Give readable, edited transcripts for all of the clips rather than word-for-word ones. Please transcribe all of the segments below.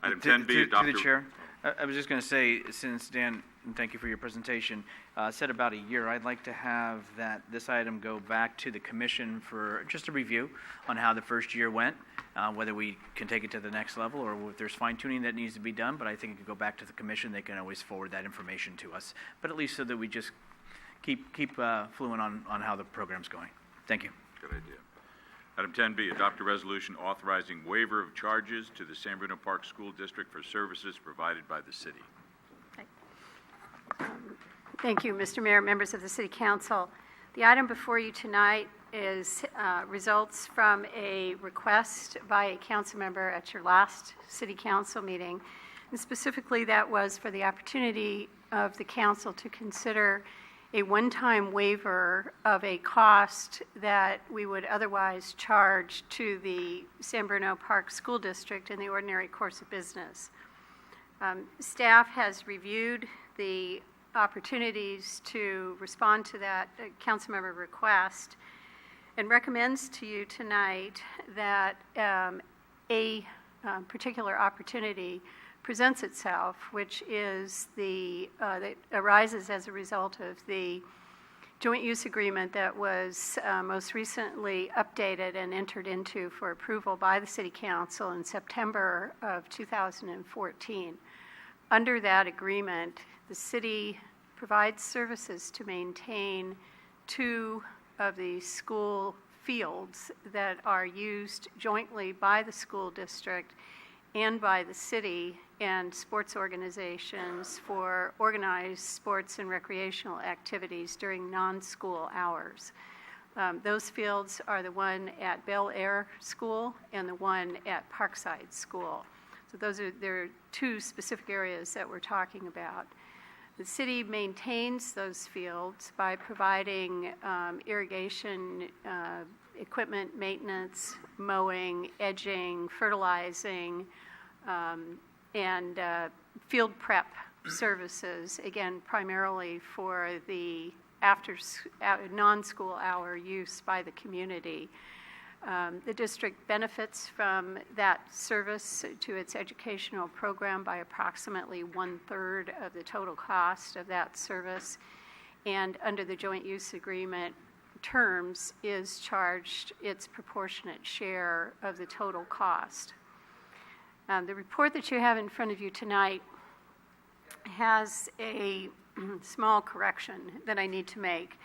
Item 10B, to the chair. I was just going to say, since Dan, and thank you for your presentation, said about a year, I'd like to have this item go back to the commission for just a review on how the first year went, whether we can take it to the next level or if there's fine tuning that needs to be done. But I think it could go back to the commission. They can always forward that information to us. But at least so that we just keep fluent on how the program's going. Thank you. Good idea. Item 10B, adopt a resolution authorizing waiver of charges to the San Bruno Park School District for services provided by the city. Thank you, Mr. Mayor, members of the City Council. The item before you tonight is results from a request by a council member at your last City Council meeting. And specifically, that was for the opportunity of the council to consider a one-time waiver of a cost that we would otherwise charge to the San Bruno Park School District in the ordinary course of business. Staff has reviewed the opportunities to respond to that councilmember request and recommends to you tonight that a particular opportunity presents itself, which is that arises as a result of the joint use agreement that was most recently updated and entered into for approval by the City Council in September of 2014. Under that agreement, the city provides services to maintain 2 of the school fields that are used jointly by the school district and by the city and sports organizations for organized sports and recreational activities during non-school hours. Those fields are the one at Bel Air School and the one at Parkside School. So there are 2 specific areas that we're talking about. The city maintains those fields by providing irrigation equipment maintenance, mowing, edging, fertilizing, and field prep services, again, primarily for the non-school hour use by the community. The district benefits from that service to its educational program by approximately 1/3 of the total cost of that service, and under the joint use agreement terms is charged its proportionate share of the total cost. The report that you have in front of you tonight has a small correction that I need to make,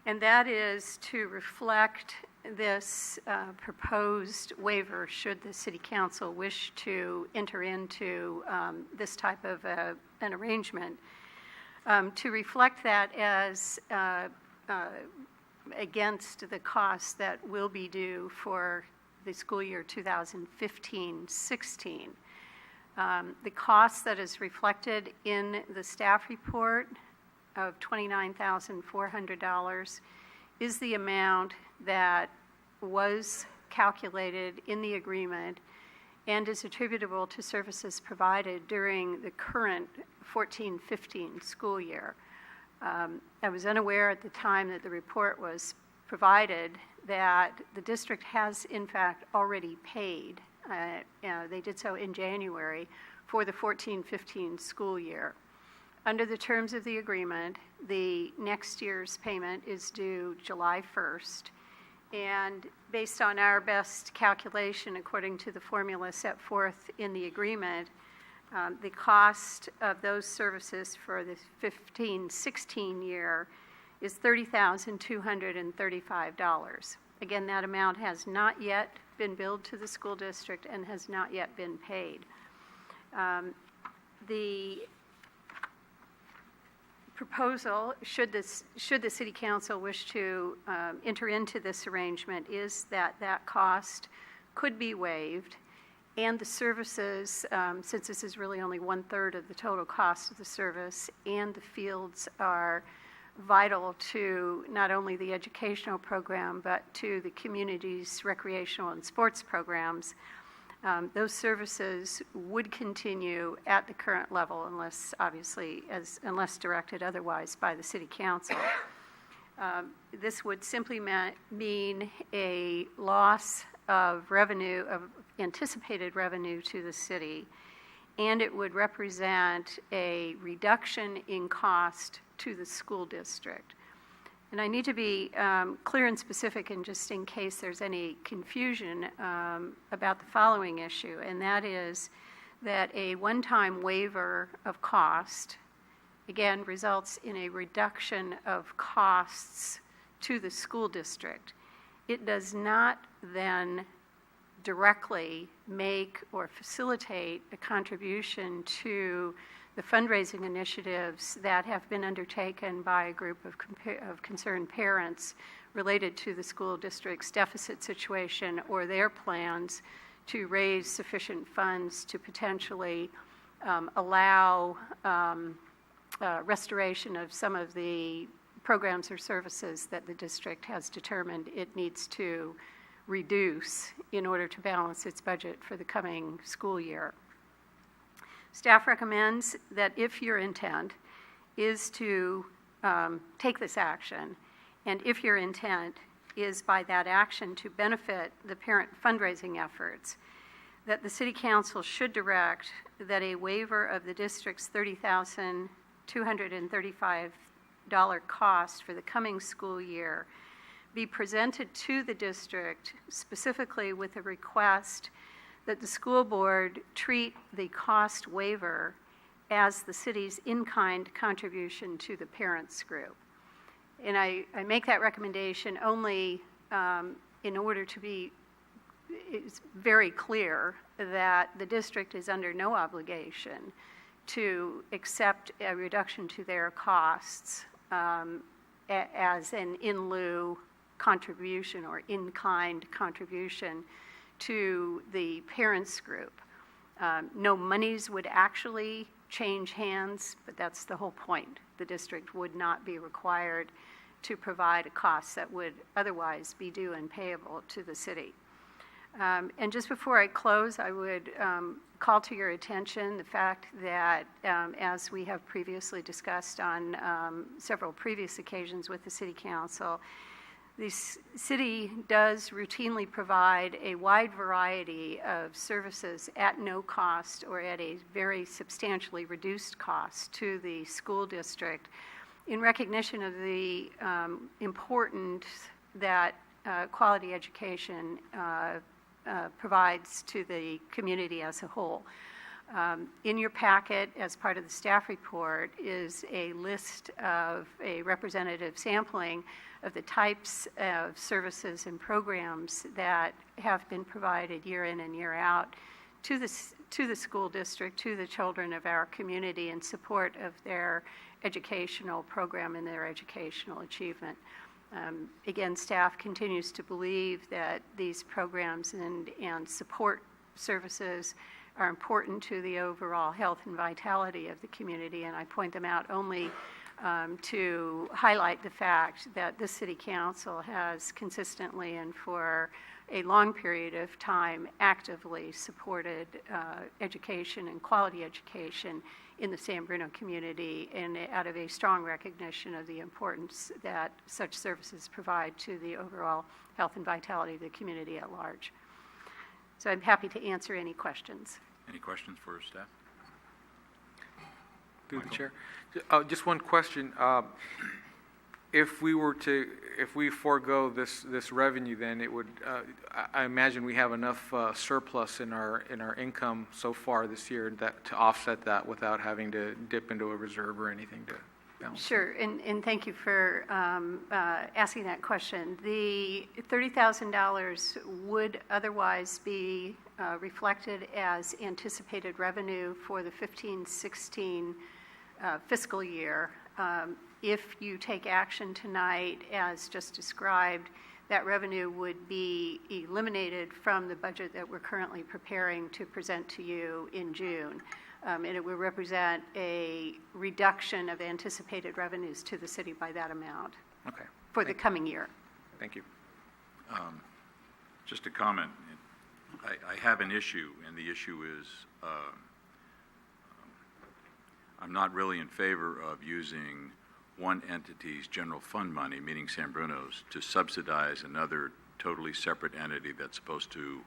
and that is to reflect this proposed waiver should the City Council wish to enter into this type of an arrangement, to reflect that as against the costs that will be due for the school year 2015-16. The cost that is reflected in the staff report of $29,400 is the amount that was calculated in the agreement and is attributable to services provided during the current 14-15 school year. I was unaware at the time that the report was provided that the district has in fact already paid, they did so in January, for the 14-15 school year. Under the terms of the agreement, the next year's payment is due July 1st, and based on our best calculation according to the formula set forth in the agreement, the cost of those services for the 15-16 year is $30,235. Again, that amount has not yet been billed to the school district and has not yet been paid. The proposal, should the City Council wish to enter into this arrangement, is that that cost could be waived, and the services, since this is really only 1/3 of the total cost of the service, and the fields are vital to not only the educational program but to the community's recreational and sports programs, those services would continue at the current level unless directed otherwise by the City Council. This would simply mean a loss of revenue, of anticipated revenue to the city, and it would represent a reduction in cost to the school district. And I need to be clear and specific, and just in case there's any confusion about the following issue, and that is that a one-time waiver of cost, again, results in a reduction of costs to the school district. It does not then directly make or facilitate a contribution to the fundraising initiatives that have been undertaken by a group of concerned parents related to the school district's deficit situation or their plans to raise sufficient funds to potentially allow restoration of some of the programs or services that the district has determined it needs to reduce in order to balance its budget for the coming school year. Staff recommends that if your intent is to take this action, and if your intent is by that action to benefit the parent fundraising efforts, that the City Council should direct that a waiver of the district's $30,235 cost for the coming school year be presented to the district, specifically with a request that the school board treat the cost waiver as the city's in-kind contribution to the parents group. And I make that recommendation only in order to be it's very clear that the district is under no obligation to accept a reduction to their costs as an in lieu contribution or in-kind contribution to the parents group. No monies would actually change hands, but that's the whole point. The district would not be required to provide a cost that would otherwise be due and payable to the city. And just before I close, I would call to your attention the fact that, as we have previously discussed on several previous occasions with the City Council, the city does routinely provide a wide variety of services at no cost or at a very substantially reduced cost to the school district in recognition of the importance that quality education provides to the community as a whole. In your packet, as part of the staff report, is a list of a representative sampling of the types of services and programs that have been provided year in and year out to the school district, to the children of our community in support of their educational program and their educational achievement. Again, staff continues to believe that these programs and support services are important to the overall health and vitality of the community, and I point them out only to highlight the fact that the City Council has consistently and for a long period of time actively supported education and quality education in the San Bruno community, and out of a strong recognition of the importance that such services provide to the overall health and vitality of the community at large. So I'm happy to answer any questions. Any questions for staff? Through the chair. Just one question. If we forego this revenue, then it would. I imagine we have enough surplus in our income so far this year that to offset that without having to dip into a reserve or anything to balance. Sure, and thank you for asking that question. The $30,000 would otherwise be reflected as anticipated revenue for the 15-16 fiscal year. If you take action tonight, as just described, that revenue would be eliminated from the budget that we're currently preparing to present to you in June. And it would represent a reduction of anticipated revenues to the city by that amount. Okay. For the coming year. Thank you. Just a comment. I have an issue, and the issue is I'm not really in favor of using one entity's general fund money, meaning San Bruno's, to subsidize another totally separate entity that's supposed to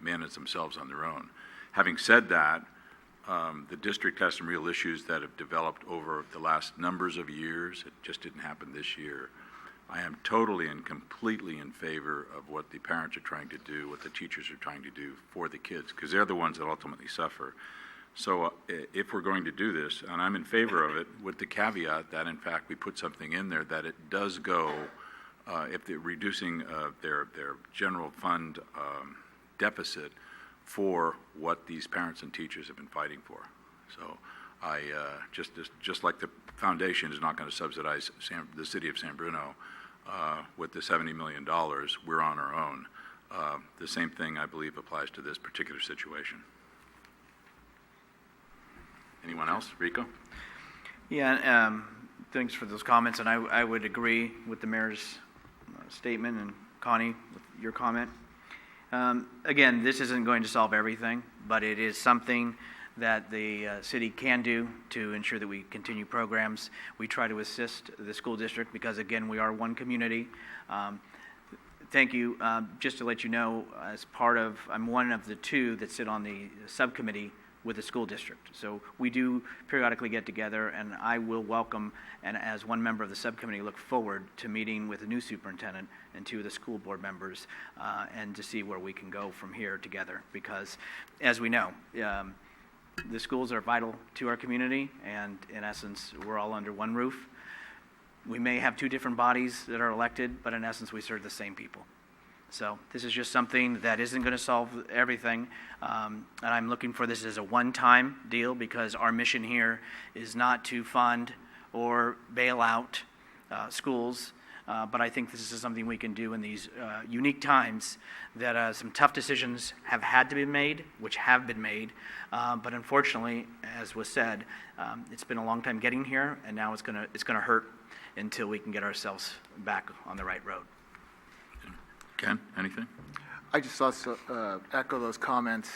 manage themselves on their own. Having said that, the district has some real issues that have developed over the last numbers of years. It just didn't happen this year. I am totally and completely in favor of what the parents are trying to do, what the teachers are trying to do for the kids, because they're the ones that ultimately suffer. So if we're going to do this, and I'm in favor of it, with the caveat that, in fact, we put something in there that it does go, if they're reducing their general fund deficit for what these parents and teachers have been fighting for. So I, just like the foundation is not going to subsidize the city of San Bruno with the $70 million, we're on our own. The same thing, I believe, applies to this particular situation. Anyone else? Rico? Yeah, thanks for those comments, and I would agree with the mayor's statement, and Connie, with your comment. Again, this isn't going to solve everything, but it is something that the city can do to ensure that we continue programs. We try to assist the school district because, again, we are one community. Thank you. Just to let you know, I'm one of the two that sit on the subcommittee with the school district. So we do periodically get together, and I will welcome, and as one member of the subcommittee, look forward to meeting with the new superintendent and two of the school board members and to see where we can go from here together. Because, as we know, the schools are vital to our community, and in essence, we're all under one roof. We may have two different bodies that are elected, but in essence, we serve the same people. So this is just something that isn't going to solve everything, and I'm looking for this as a one-time deal because our mission here is not to fund or bail out schools, but I think this is something we can do in these unique times that some tough decisions have had to be made, which have been made, but unfortunately, as was said, it's been a long time getting here, and now it's going to hurt until we can get ourselves back on the right road. Ken, anything? I just also echo those comments.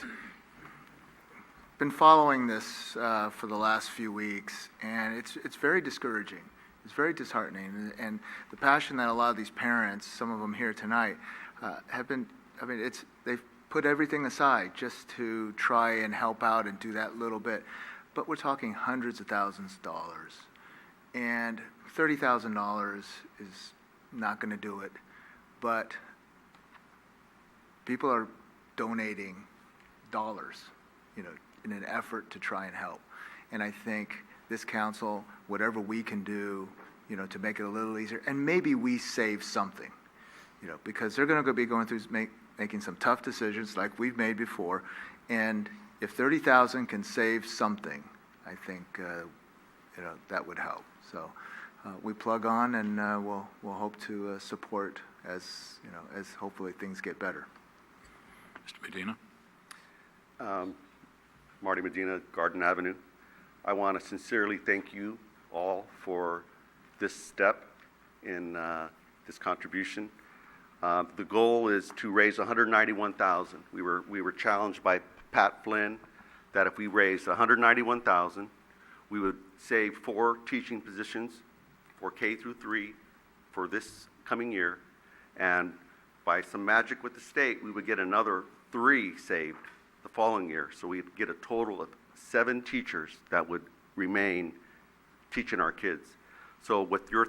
Been following this for the last few weeks, and it's very discouraging. It's very disheartening, and the passion that a lot of these parents, some of them here tonight, have been. I mean, they've put everything aside just to try and help out and do that little bit, but we're talking hundreds of thousands of dollars, and $30,000 is not going to do it, but people are donating dollars, in an effort to try and help. And I think this council, whatever we can do, to make it a little easier, and maybe we save something, because they're going to be going through making some tough decisions like we've made before. And if 30,000 can save something, I think, that would help. So we plug on, and we'll hope to support as hopefully things get better. Mr. Medina? Marty Medina, Garden Avenue. I want to sincerely thank you all for this step in this contribution. The goal is to raise $191,000. We were challenged by Pat Flynn that if we raised $191,000, we would save 4 teaching positions for K through 3 for this coming year, and by some magic with the state, we would get another 3 saved the following year. So we'd get a total of 7 teachers that would remain teaching our kids. So with your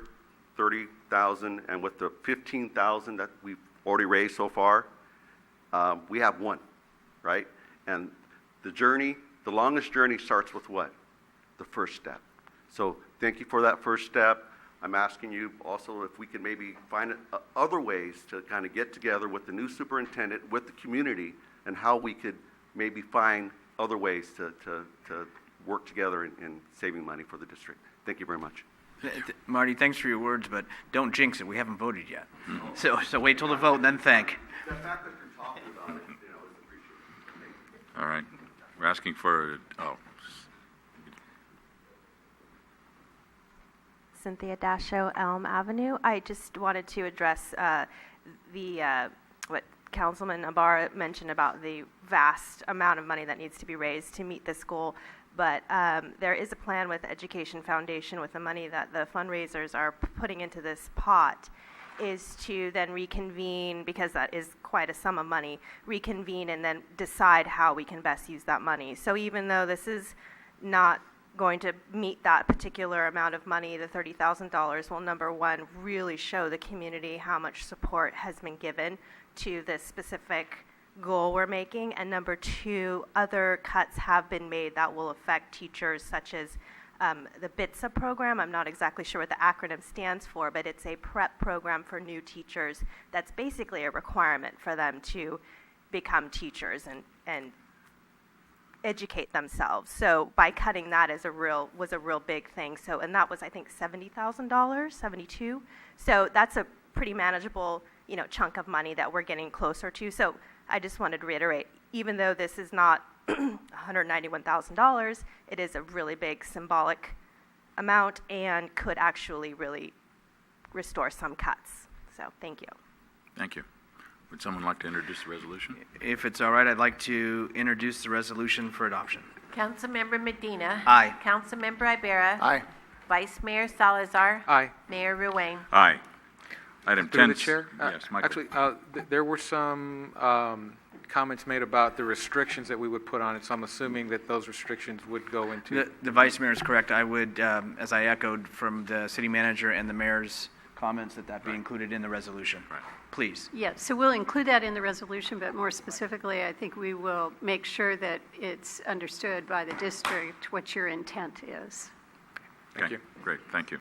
$30,000 and with the $15,000 that we've already raised so far, we have 1, right? And the longest journey starts with what? The first step. So thank you for that first step. I'm asking you also if we can maybe find other ways to kind of get together with the new superintendent, with the community, and how we could maybe find other ways to work together in saving money for the district. Thank you very much. Marty, thanks for your words, but don't jinx it. We haven't voted yet. So wait till the vote and then thank. The fact that you're talking about it, is appreciated. All right. We're asking for, Cynthia Dasho, Elm Avenue. I just wanted to address what Councilman Ibarra mentioned about the vast amount of money that needs to be raised to meet this goal. But there is a plan with Education Foundation with the money that the fundraisers are putting into this pot. is to then reconvene, because that is quite a sum of money, reconvene and then decide how we can best use that money. So even though this is not going to meet that particular amount of money, the $30,000 will, number one, really show the community how much support has been given to this specific goal we're making, and number two, other cuts have been made that will affect teachers, such as the BITSA program. I'm not exactly sure what the acronym stands for, but it's a prep program for new teachers that's basically a requirement for them to become teachers and educate themselves. So by cutting that was a real big thing. So, and that was, I think, $70,000, $72,000. So that's a pretty manageable, chunk of money that we're getting closer to. So I just wanted to reiterate, even though this is not $191,000, it is a really big symbolic amount and could actually really restore some cuts. So thank you. Thank you. Would someone like to introduce the resolution? If it's all right, I'd like to introduce the resolution for adoption. Councilmember Medina. Aye. Councilmember Ibarra. Aye. Vice Mayor Salazar. Aye. Mayor Ruane. Aye. Item 10. Through the chair? Yes, Michael. Actually, there were some comments made about the restrictions that we would put on it, so I'm assuming that those restrictions would go into... The Vice Mayor is correct. I would, as I echoed from the city manager and the mayor's comments, that be included in the resolution. Right. Please. Yes, so we'll include that in the resolution, but more specifically, I think we will make sure that it's understood by the district what your intent is. Thank Okay, you. great, thank you.